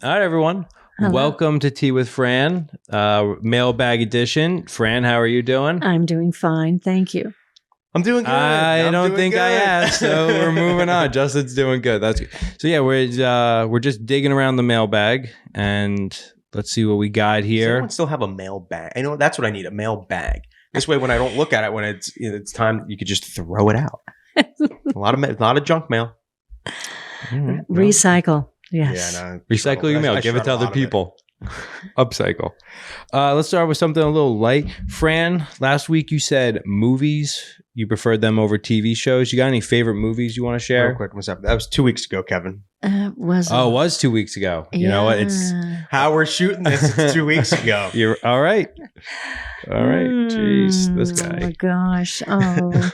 All right, everyone. Hello. Welcome to Tea with Fran, mailbag edition. Fran, how are you doing? I'm doing fine. Thank you. I'm doing good. I don't think I asked, so we're moving on. Justin's doing good. That's good. So yeah, we're just digging around the mailbag, and let's see what we got Does here. anyone still have a mail bag? I know that's what I need, a mail bag. This way, when I don't look at it, when it's time, you could just throw it out. a lot of junk mail. Recycle. Yes. Yeah, no, Recycle your mail. Give it to other people. Upcycle. Let's start with something a little light. Fran, last week you said movies. You preferred them over TV shows. You got any favorite movies you want to share? Real quick, that was 2 weeks ago, Kevin. It was 2 weeks ago. You know what? It's how we're shooting this. It's 2 weeks ago. You're all right. All right. Jeez, this Oh guy. my gosh. Oh,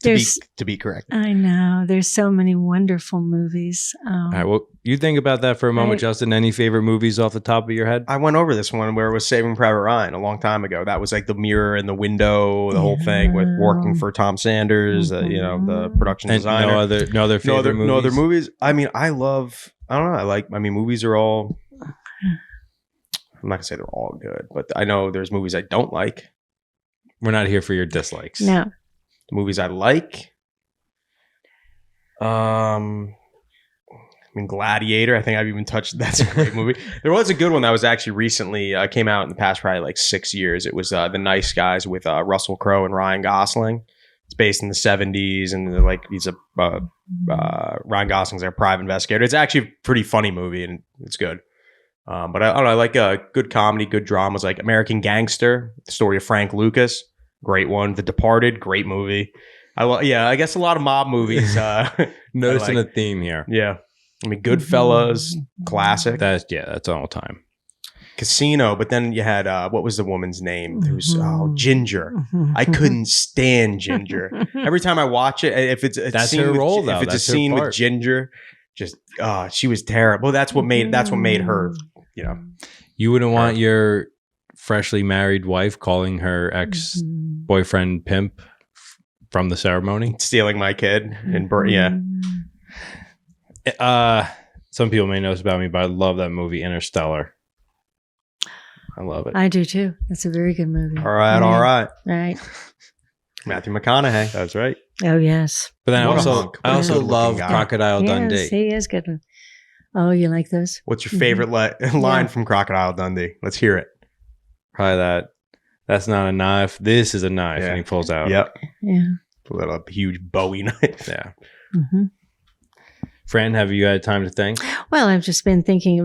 there's. to be correct. I know. There's so many wonderful movies. All right. Well, you think about that for a moment, Justin. Any favorite movies off the top of your head? I went over this one where it was Saving Private Ryan a long time ago. That was like the mirror and the window, the whole thing with working for Tom Sanders, the production And designer. no other favorite movies? No other movies. I mean, I don't know. Movies are all, I'm not gonna say they're all good, but I know there's movies I don't like. We're not here for your dislikes. No. The movies I like. Gladiator. I think I've even touched. That's a great movie. There was a good one that was actually recently came out in the past probably like 6 years. It was The Nice Guys with Russell Crowe and Ryan Gosling. It's based in the 70s, and he's a Ryan Gosling's like a private investigator. It's actually a pretty funny movie, and it's good. But I don't know. I like good comedy, good dramas like American Gangster, the story of Frank Lucas. Great one. The Departed, great movie. I guess a lot of mob movies. Noticing a theme here. Yeah. I mean, Goodfellas, classic. That's all time. Casino, but then you had, what was the woman's name? Who's Ginger. I couldn't stand Ginger. Every time I watch it, if it's a That's scene her with, role, if though. it's That's a scene her with part. Ginger, just she was terrible. That's what made her, You wouldn't want your freshly married wife calling her ex-boyfriend pimp from the ceremony. stealing my kid and Some people may know this about me, but I love that movie Interstellar. I love it. I do too. That's a very good movie. All right. Right. Matthew McConaughey. That's right. Oh, yes. But then What a I hunk. also What a good-looking love guy. Crocodile Dundee. Yes, he is good. Oh, you like those? What's your favorite line from Crocodile Dundee? Let's hear it. Probably that. That's not a knife. This is a knife. Yeah. And he pulls out. Yep. Yeah. A little Huge Bowie knife. Yeah. Mm-hmm. Fran, have you had time to think? Well, I've just been thinking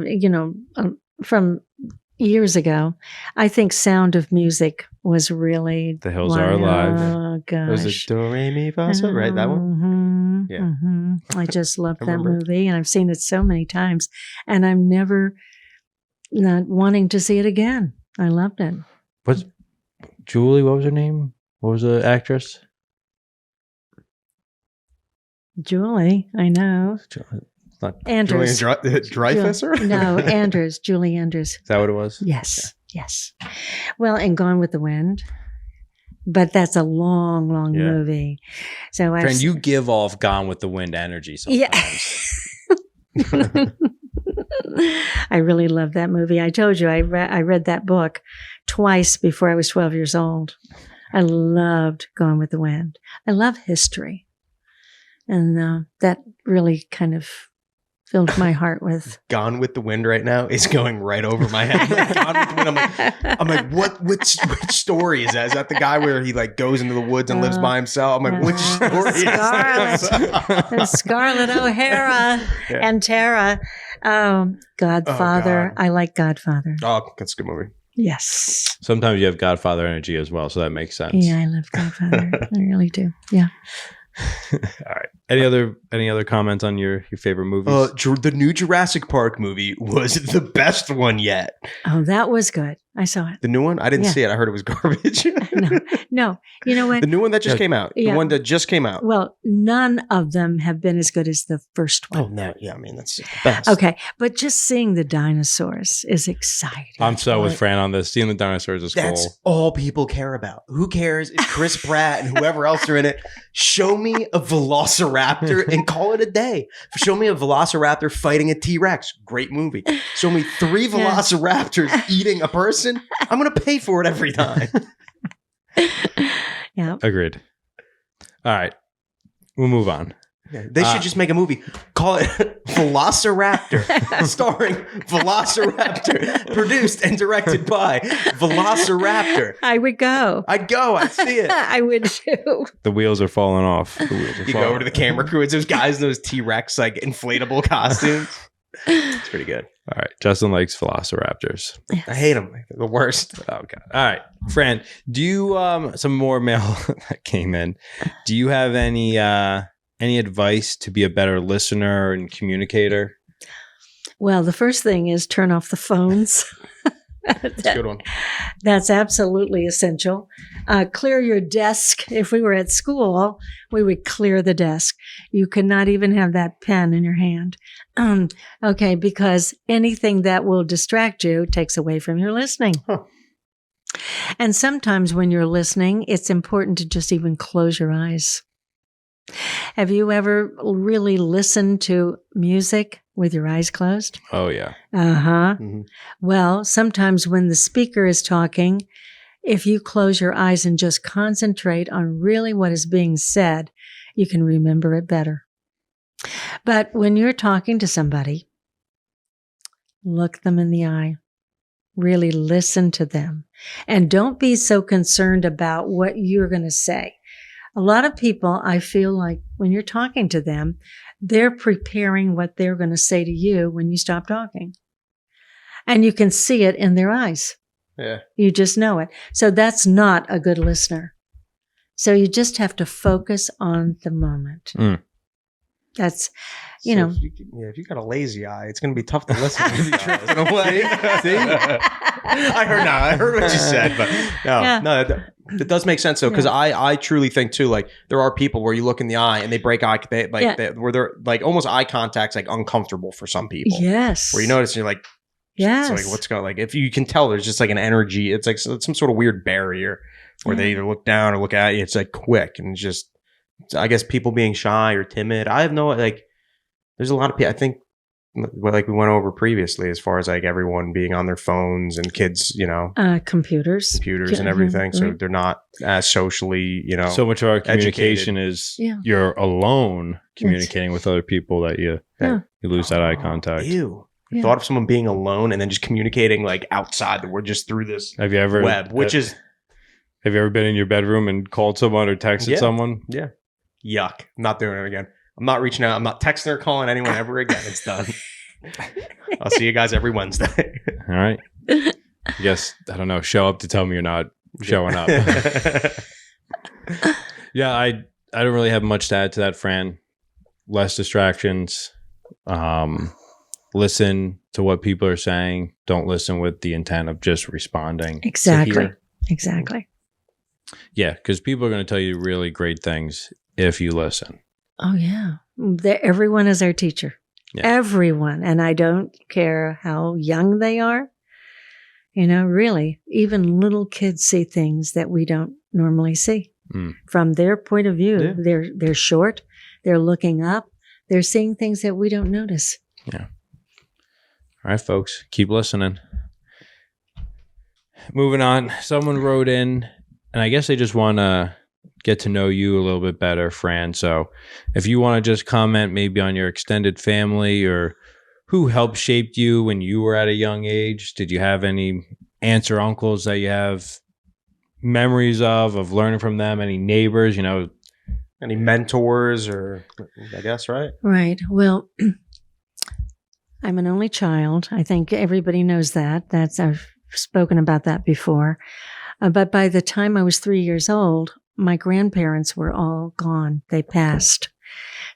of, from years ago, I think Sound of Music was really... The Hills Are Alive. Oh, gosh. Was it Do Re Mi Fa So? Right, that one? Mhm, Yeah. mhm. I just love I that remember. movie, and I've seen it so many times, and I'm never not wanting to see it again. I loved it. What's Julie? What was her name? What was the actress? Julie, I know. Not, Andrews. Julian Dreyfus? No, Andrews. Julie Andrews. is that what it was? Yes, yes. Well, and Gone with the Wind. But that's a long, long Yeah. movie. So Fran, you give off Gone with the Wind energy sometimes. Yeah. I really love that movie. I told you I read that book twice before I was 12 years old. I loved Gone with the Wind. I love history. And that really kind of filled my heart with... Gone with the Wind right now is going right over my head. Like, Gone with the Wind. I'm like, what? Which story is that? Is that the guy where he goes into the woods and lives by himself? I'm like, which story is this? Scarlett O'Hara and Tara. Godfather. God. I like Godfather. Oh, that's a good movie. Yes. Sometimes you have Godfather energy as well, so that makes sense. Yeah, I love Godfather. I really do. Yeah. All right. Any other comments on your favorite movies? The new Jurassic Park movie was the best one yet. Oh, that was good. I saw it. The new one? I didn't Yeah. see it. I heard it was garbage. No. You know what? The new one that just came out. Yeah. The one that just came out. Well, none of them have been as good as the first one. Oh, no. Yeah, I mean, that's the best. Okay. But just seeing the dinosaurs is exciting. I'm so with Fran on this. Seeing the dinosaurs is That's cool. all people care about. Who cares if Chris Pratt and whoever else are in it? Show me a velociraptor and call it a day. Show me a velociraptor fighting a T-Rex. Great movie. Show me 3 velociraptors eating a person. I'm going to pay for it every time. Yeah. Agreed. All right. We'll move on. Yeah, they should just make a movie. Call it Velociraptor. Starring Velociraptor. Produced and directed by Velociraptor. I would go. I'd go. I'd see it. I would too. The wheels are falling off. The wheels are You go falling over to the camera crew. It's those guys in those T-Rex like inflatable costumes. It's pretty good. All right. Justin likes velociraptors. I hate them. They're the worst. Oh, God. All right. Fran, do you, some more mail that came in. Do you have any advice to be a better listener and communicator? Well, the first thing is turn off the phones. That's a good one. That's absolutely essential. Clear your desk. If we were at school, we would clear the desk. You could not even have that pen in your hand. Okay, because anything that will distract you takes away from your listening. Huh. And sometimes when you're listening, it's important to just even close your eyes. Have you ever really listened to music with your eyes closed? Oh, yeah. Uh-huh. Mhm. Well, sometimes when the speaker is talking, if you close your eyes and just concentrate on really what is being said, you can remember it better. But when you're talking to somebody, look them in the eye. Really listen to them. And don't be so concerned about what you're going to say. A lot of people, I feel like when you're talking to them, they're preparing what they're going to say to you when you stop talking. And you can see it in their eyes. Yeah. You just know it. So that's not a good listener. So you just have to focus on the moment. Mm. That's, you know. If you got a lazy eye, it's going to be tough to listen to. In a way. See? I heard what you said, but no, it does make sense though, because I truly think too, like there are people where you look in the eye and they break eye, where they're like almost eye contact's like uncomfortable for some people. Yes. Where you notice you're like, yes. it's like what's going, like if you can tell there's just like an energy, it's like some sort of weird barrier where they either look down or look at you. It's like quick and it's just, I guess people being shy or timid. I have no, like, there's a lot of people, I think, like we went over previously, as far as like everyone being on their phones and kids, you know, computers and everything. So right. they're not as socially, you know, So much of our communication is you're alone communicating with other people that you lose that eye contact. Ew. Yeah. Thought of someone being alone and then just communicating like outside the world, just through this Have you ever web, which is. Have you ever been in your bedroom and called someone or texted someone? Yeah. Yuck. I'm not doing it again. I'm not reaching out. I'm not texting or calling anyone ever again. It's done. I'll see you guys every Wednesday. All right. I guess, I don't know, show up to tell me you're not showing up. Yeah, I don't really have much to add to that, Fran. Less distractions. Listen to what people are saying. Don't listen with the intent of just responding. Exactly. Exactly. Yeah, because people are going to tell you really great things if you listen. Oh, yeah. Everyone is our teacher. Yeah. Everyone. And I don't care how young they are. You know, really, even little kids see things that we don't normally see. From their point of view. Yeah. They're short. They're looking up. They're seeing things that we don't notice. Yeah. All right, folks. Keep listening. Moving on. Someone wrote in, and I guess they just want to get to know you a little bit better, Fran. So if you want to just comment maybe on your extended family or who helped shape you when you were at a young age. Did you have any aunts or uncles that you have memories of learning from them? Any neighbors, you know? Any mentors or, I guess, right? Right. Well, I'm an only child. I think everybody knows that. I've spoken about that before. But by the time I was 3 years old, my grandparents were all gone. They passed.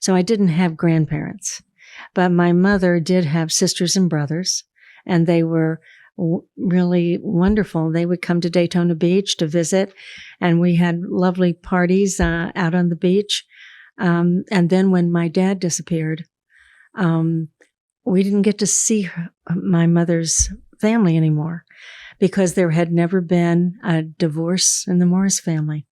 So I didn't have grandparents. But my mother did have sisters and brothers, and they were really wonderful. They would come to Daytona Beach to visit, and we had lovely parties out on the beach. And then when my dad disappeared, we didn't get to see my mother's family anymore because there had never been a divorce in the Morris family.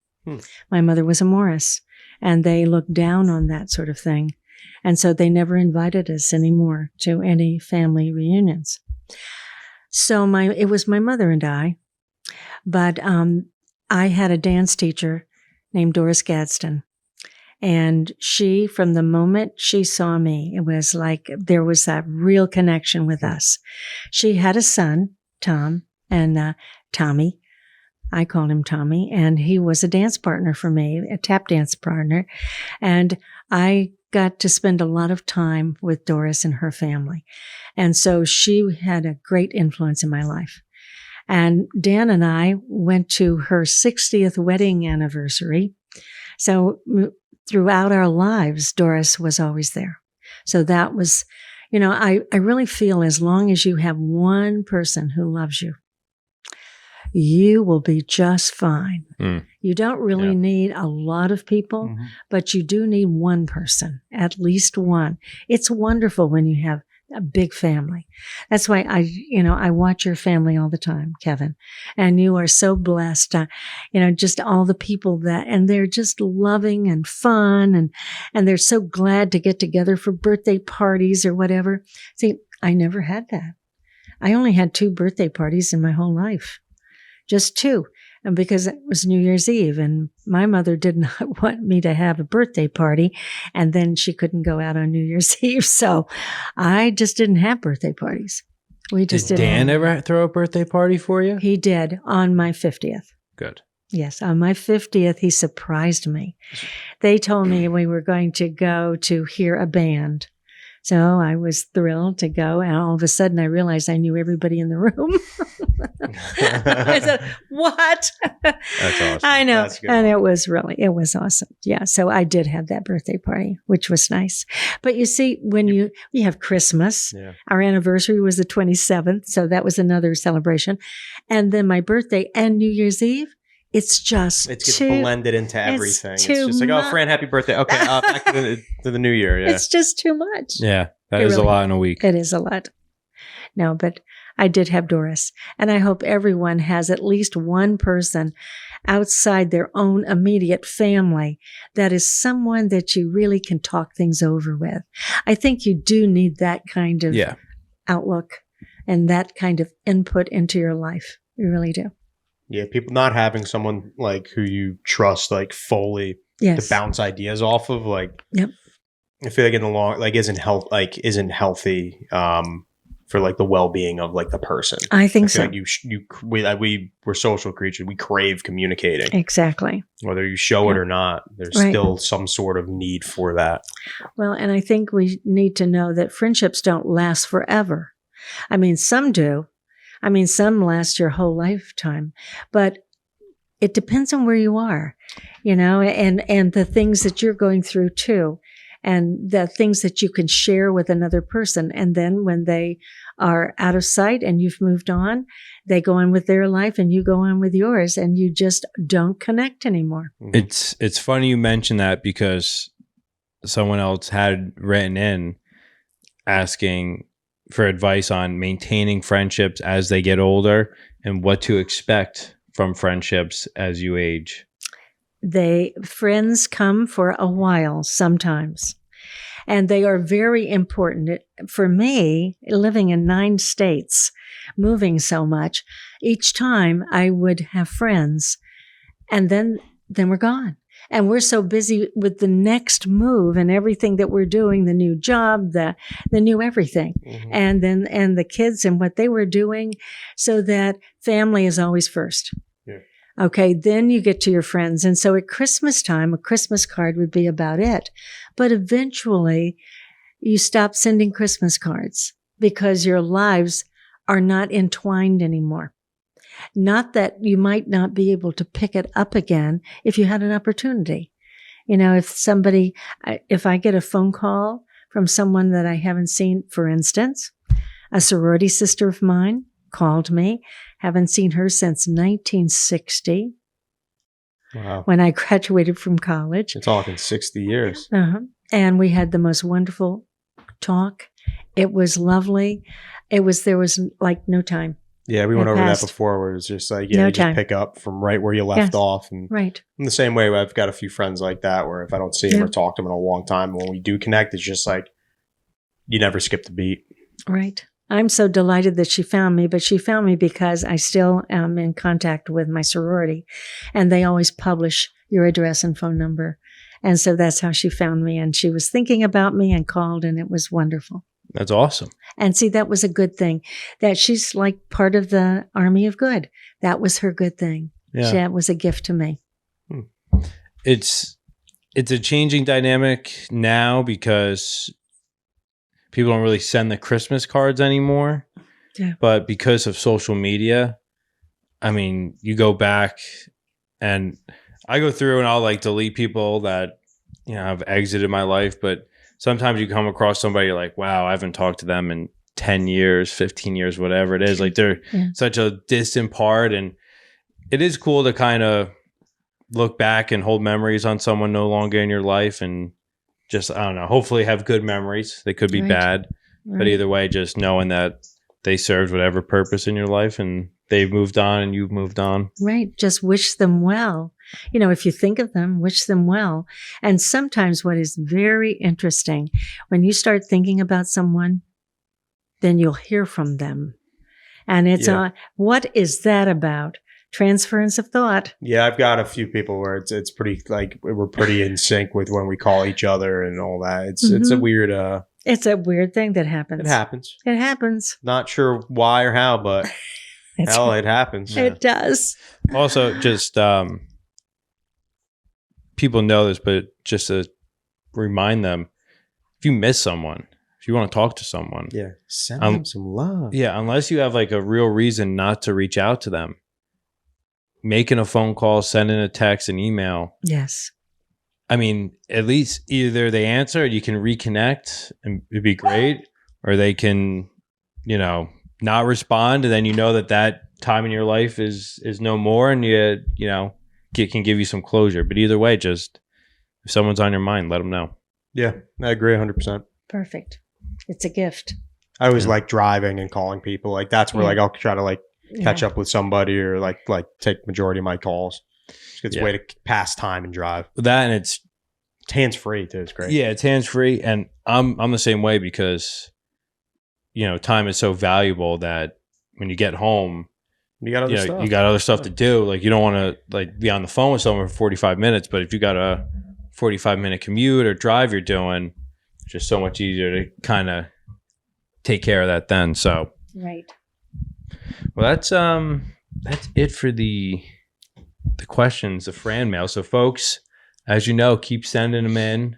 My mother was a Morris, and they looked down on that sort of thing. And so they never invited us anymore to any family reunions. So it was my mother and I, but I had a dance teacher named Doris Gadsden. And she, from the moment she saw me, it was like there was that real connection with us. She had a son, Tom, and Tommy. I called him Tommy, and he was a dance partner for me, a tap dance partner. And I got to spend a lot of time with Doris and her family. And so she had a great influence in my life. And Dan and I went to her 60th wedding anniversary. So throughout our lives, Doris was always there. So that was, I really feel as long as you have one person who loves you, you will be just fine. You don't really need a lot of people, but you do need one person, at least one. It's wonderful when you have a big family. That's why I watch your family all the time, Kevin, and you are so blessed. Just all the people and they're just loving and fun, and they're so glad to get together for birthday parties or whatever. See, I never had that. I only had 2 birthday parties in my whole life. Just 2, and because it was New Year's Eve, and my mother did not want me to have a birthday party, and then she couldn't go out on New Year's Eve, so I just didn't have birthday parties. We just did. Dan ever throw a birthday party for you? He did on my 50th. Good. Yes, on my 50th, he surprised me. They told me we were going to go to hear a band. So I was thrilled to go, and all of a sudden I realized I knew everybody in the room. I said, "What?" That's awesome. I know, That's good. and it was awesome. Yeah, so I did have that birthday party, which was nice. But you see, when you have Christmas, our anniversary was the 27th, so that was another celebration, and then my birthday and New Year's Eve. It gets blended into everything. It's just like, oh, Fran, happy birthday. Okay, back to the new year. Yeah. It's just too much. Yeah, that is a lot in a week. It is a lot. No, but I did have Doris. And I hope everyone has at least one person outside their own immediate family that is someone that you really can talk things over with. I think you do need that kind of outlook and that kind of input into your life. You really do. Yeah, people not having someone like who you trust like fully to bounce ideas off of, like I feel like in the long isn't healthy for like the well-being of like the person. I think so. Like we're social creatures. We crave communicating. Exactly. Whether you show it or not, there's still some sort of need for that. Well, and I think we need to know that friendships don't last forever. I mean, some do. I mean, some last your whole lifetime, but it depends on where you are, and the things that you're going through too, and the things that you can share with another person. And then when they are out of sight and you've moved on, they go on with their life and you go on with yours, and you just don't connect anymore. It's funny you mention that, because someone else had written in asking for advice on maintaining friendships as they get older and what to expect from friendships as you age. Friends come for a while sometimes, and they are very important. For me, living in 9 states, moving so much, each time I would have friends, and then we're gone. And we're so busy with the next move and everything that we're doing, the new job, the new everything, and the kids and what they were doing, so that family is always first. Yeah. Okay, then you get to your friends. And so at Christmas time, a Christmas card would be about it. But eventually you stop sending Christmas cards because your lives are not entwined anymore. Not that you might not be able to pick it up again if you had an opportunity. If I get a phone call from someone that I haven't seen, for instance, a sorority sister of mine, called me. Haven't seen her since 1960 Wow. when I graduated from college. You're talking 60 years. And we had the most wonderful talk. It was lovely. There was like no time. Yeah, we went It over passed. that before where it was just like, No you just time. pick up from right where you left Yes. off. And Right. in the same way, I've got a few friends like that where if I don't see them Yeah. or talk to them in a long time, when we do connect, it's just like you never skip the beat. Right. I'm so delighted that she found me, but she found me because I still am in contact with my sorority, and they always publish your address and phone number. And so that's how she found me. And she was thinking about me and called, and it was wonderful. That's awesome. And see, that was a good thing, that she's like part of the army of good. That was her good thing. Yeah. That was a gift to me. It's a changing dynamic now because people don't really send the Christmas cards anymore. Yeah. But because of social media, I mean, you go back and I go through and I'll like delete people that, you know, have exited my life. But sometimes you come across somebody, you're like, wow, I haven't talked to them in 10 years, 15 years, whatever it is. Like they're such a distant part. And it is cool to kind of look back and hold memories on someone no longer in your life and just, I don't know, hopefully have good memories. They could be Right. bad, but either way, just knowing that they served whatever purpose in your life and they've moved on and you've moved on. Right. Just wish them well. You know, if you think of them, wish them well. And sometimes what is very interesting, when you start thinking about someone, then you'll hear from them. And it's, what is that about? Transference of thought. Yeah, I've got a few people where it's pretty like we're pretty in sync with when we call each other and all that. It's a weird It's a weird thing that happens. it happens. It happens. Not sure why or how, but hell, it happens. It does. Also, just people know this, but just to remind them, if you miss someone, if you want to talk to someone, Send them some love. yeah, unless you have like a real reason not to reach out to them, making a phone call, sending a text, an email. Yes. I mean, at least either they answer, you can reconnect and it'd be great, or they can, you know, not respond. And then you know that time in your life is no more and you know, can give you some closure. But either way, just if someone's on your mind, let them know. Yeah, I agree 100%. Perfect. It's a gift. I always like driving and calling people. Like that's where like I'll try to like catch up with somebody or like take majority of my calls. It's a way to pass time and drive. That and it's hands free too. It's great. Yeah, it's hands free, and I'm the same way because you know time is so valuable that when you get home, you got other stuff. You got other stuff to do. Like you don't want to like be on the phone with someone for 45 minutes, but if you got a 45-minute commute or drive you're doing, it's just so much easier to kind of take care of that then. So right. Well, that's it for the questions, the Fran Mail. So, folks, as you know, keep sending them in.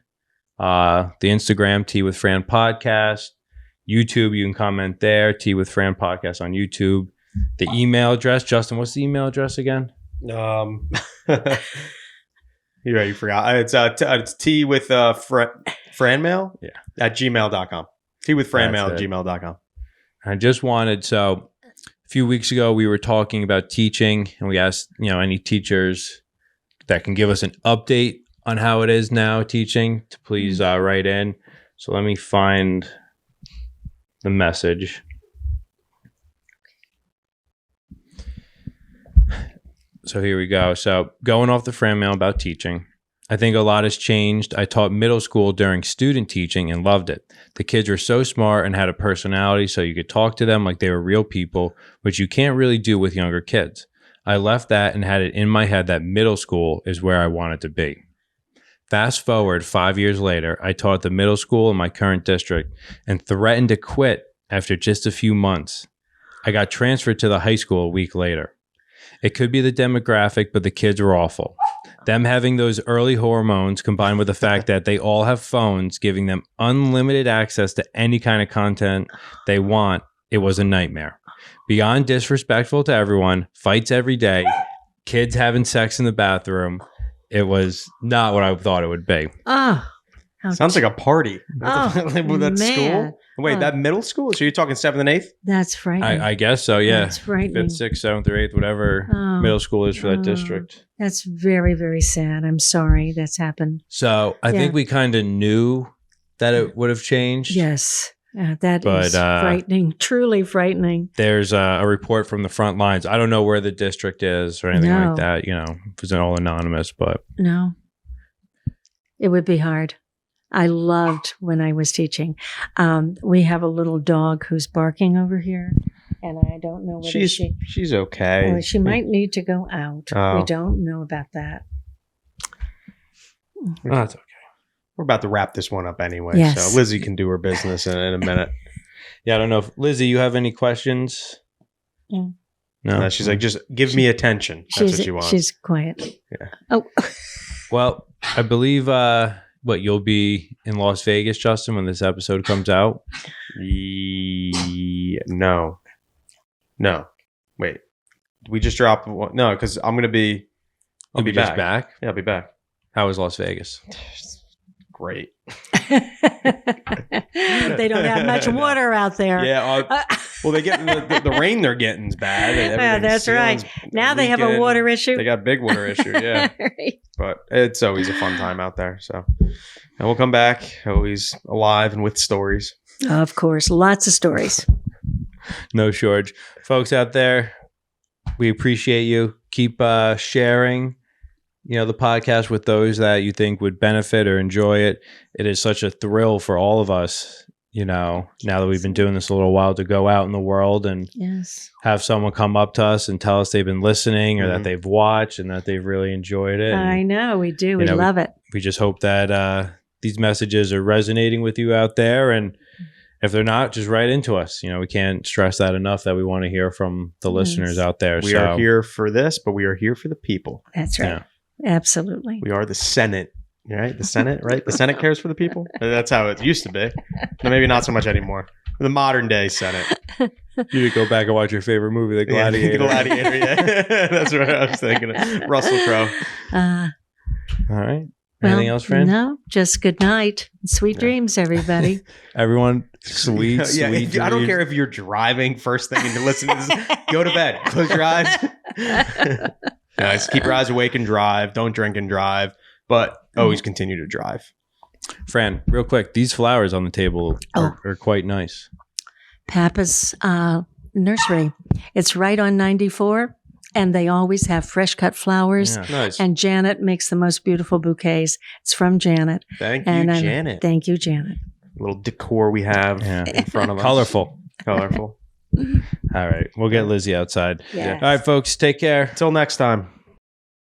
The Instagram, Tea with Fran Podcast. YouTube, you can comment there. Tea with Fran Podcast on YouTube. The email address, Justin, what's the email address again? You're right, you forgot. It's tea with Fran Mail? Yeah. At gmail.com. Tea with Fran Mail at gmail.com. I just wanted, so a few weeks ago, we were talking about teaching, and we asked, you know, any teachers that can give us an update on how it is now teaching to please write in. So let me find the message. So here we go. So going off the Fran Mail about teaching, I think a lot has changed. I taught middle school during student teaching and loved it. The kids were so smart and had a personality, so you could talk to them like they were real people, which you can't really do with younger kids. I left that and had it in my head that middle school is where I wanted to be. Fast forward 5 years later, I taught the middle school in my current district and threatened to quit after just a few months. I got transferred to the high school a week later. It could be the demographic, but the kids were awful. Them having those early hormones combined with the fact that they all have phones giving them unlimited access to any kind of content they want, it was a nightmare. Beyond disrespectful to everyone, fights every day, kids having sex in the bathroom. It was not what I thought it would be. Oh, Sounds like a party. Oh, That's man. school. Wait, Oh. that middle school? So you're talking 7th and 8th? That's frightening. I guess so. Yeah, That's frightening. 5th, 6th, 7th, or 8th, whatever Oh. middle school is for that Oh. district. That's very, very sad. I'm sorry that's happened. So I Yeah. think we kind of knew that it would have changed. Yes. That But, is frightening. Truly frightening. There's a report from the front lines. I don't know where the district is or anything No. like that. You know, it was all anonymous, but No. It would be hard. I loved when I was teaching. We have a little dog who's barking over here, and I don't know whether She's okay. she might need to go out. Oh. We don't know about that. oh, that's okay. We're about to wrap this one up anyway. Yes. So Lizzie can do her business in a minute. Yeah, I don't know if Lizzie, you have any questions? Yeah. No. She's like, just give me attention. That's what she wants. She's quiet. Yeah. Oh, Well, I believe you'll be in Las Vegas, Justin, when this episode comes out. No. Wait. We just dropped one. No, because I'm gonna be. I'll be just back. Yeah, I'll be back. How was Las Vegas? Great. they don't have much water out there. Yeah. Well, they get the rain they're getting is bad. Yeah, that's right. Now they have a water issue. They got a big water issue. Yeah. Right. But it's always a fun time out there. So, and we'll come back always alive and with stories. Of course, lots of stories. No shortage. Folks out there, we appreciate you. Keep sharing, the podcast with those that you think would benefit or enjoy it. It is such a thrill for all of us, now that we've been doing this a little while, to go out in the world and Yes. have someone come up to us and tell us they've been listening or Mhm. that they've watched and that they've really enjoyed it. I And know we do. We know, love it. we just hope that these messages are resonating with you out there. And if they're not, just write into us. We can't stress that enough, that we want to hear from the Yes. listeners out there. We are here for this, but we are here for the people. That's right. Yeah. Absolutely. We are the Senate, right? The Senate, right? The Senate cares for the people. That's how it used to be. No, maybe not so much anymore. The modern day Senate. You need to go back and watch your favorite movie, The Gladiator. Yeah, Gladiator, yeah. That's what I was thinking of. Russell Crowe. Uh, All right. Anything else, Fran? No, just good night. Sweet dreams, everybody. Everyone, sweet I don't dreams. care if you're driving first thing and you listen to this. Go to bed. Close your eyes. Guys, keep your eyes awake and drive. Don't drink and drive, but always continue to drive. Fran, real quick, these flowers on the table are quite nice. Papa's nursery. It's right on 94, and they always have fresh cut flowers. Yeah. Nice. And Janet makes the most beautiful bouquets. It's from Janet. Thank you, And Janet. Thank you, Janet. Little decor we have Yeah. in front of us. Colorful. Colorful. All right. We'll get Lizzie outside. Yeah. All right, folks. Take care. Until next time.